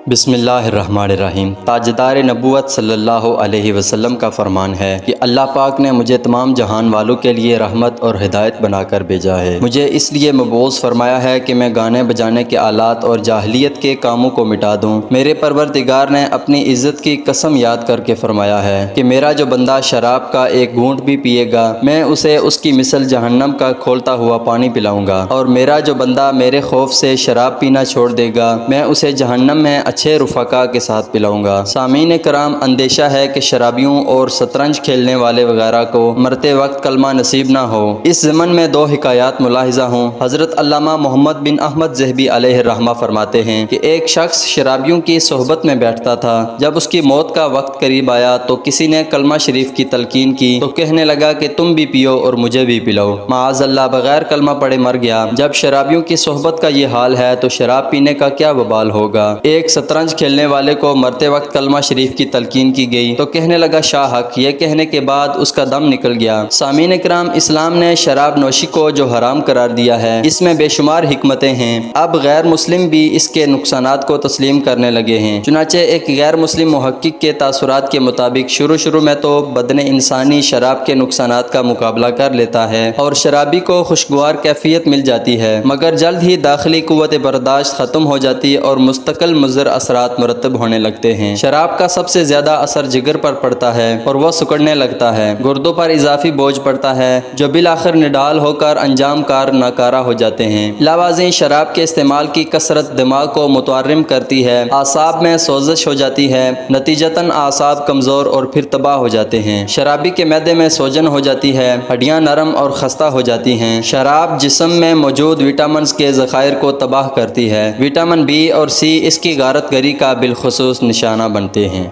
بسم اللہ الرحمن الرحیم۔ تاجدار نبوت صلی اللہ علیہ وسلم کا فرمان ہے کہ اللہ پاک نے مجھے تمام جہان والوں کے لیے رحمت اور ہدایت بنا کر بھیجا ہے۔ مجھے اس لیے مبعوث فرمایا ہے کہ میں گانے بجانے کے آلات اور جاہلیت کے کاموں کو مٹا دوں۔ میرے پروردگار نے اپنی عزت کی قسم یاد کر کے فرمایا ہے کہ میرا جو بندہ شراب کا ایک گھونٹ بھی پیے گا میں اسے اس کی مثل جہنم کا کھولتا ہوا پانی پلاؤں گا، اور میرا جو بندہ میرے خوف سے شراب پینا چھوڑ دے گا میں اسے جہنم میں اچھے رفقا کے ساتھ پلاؤں گا۔ سامعین کرام، اندیشہ ہے کہ شرابیوں اور شطرنج کھیلنے والے وغیرہ کو مرتے وقت کلمہ نصیب نہ ہو۔ اس ضمن میں دو حکایات ملاحظہ ہوں۔ حضرت علامہ محمد بن احمد ذہبی علیہ الرحمہ فرماتے ہیں کہ ایک شخص شرابیوں کی صحبت میں بیٹھتا تھا۔ جب اس کی موت کا وقت قریب آیا تو کسی نے کلمہ شریف کی تلقین کی تو کہنے لگا کہ تم بھی پیو اور مجھے بھی پلاؤ۔ معاذ اللہ، بغیر کلمہ پڑھے مر گیا۔ جب شرابیوں کی صحبت کا یہ حال ہے تو شراب پینے کا کیا وبال ہوگا۔ ایک شطرنج کھیلنے والے کو مرتے وقت کلمہ شریف کی تلقین کی گئی تو کہنے لگا شاہ حق، یہ کہنے کے بعد اس کا دم نکل گیا۔ سامعین کرام، اسلام نے شراب نوشی کو جو حرام قرار دیا ہے اس میں بے شمار حکمتیں ہیں۔ اب غیر مسلم بھی اس کے نقصانات کو تسلیم کرنے لگے ہیں۔ چنانچہ ایک غیر مسلم محقق کے تاثرات کے مطابق شروع میں تو بدن انسانی شراب کے نقصانات کا مقابلہ کر لیتا ہے اور شرابی کو خوشگوار کیفیت مل جاتی ہے، مگر جلد ہی داخلی قوت برداشت ختم ہو جاتی اور مستقل مضر اثرات مرتب ہونے لگتے ہیں۔ شراب کا سب سے زیادہ اثر جگر پر پڑتا ہے اور وہ سکڑنے لگتا ہے، گردوں پر اضافی بوجھ پڑتا ہے جو بالآخر نڈال ہو کر انجام کار ناکارہ ہو جاتے ہیں۔ لاوازیں شراب کے استعمال کی کثرت دماغ کو متورم کرتی ہے، اعصاب میں سوزش ہو جاتی ہے، نتیجتاً اعصاب کمزور اور پھر تباہ ہو جاتے ہیں۔ شرابی کے معدے میں سوجن ہو جاتی ہے، ہڈیاں نرم اور خستہ ہو جاتی ہیں۔ شراب جسم میں موجود وٹامنز کے ذخائر کو تباہ کرتی ہے۔ وٹامن بی اور سی اس کی غارت گری کا بالخصوص نشانہ بنتے ہیں۔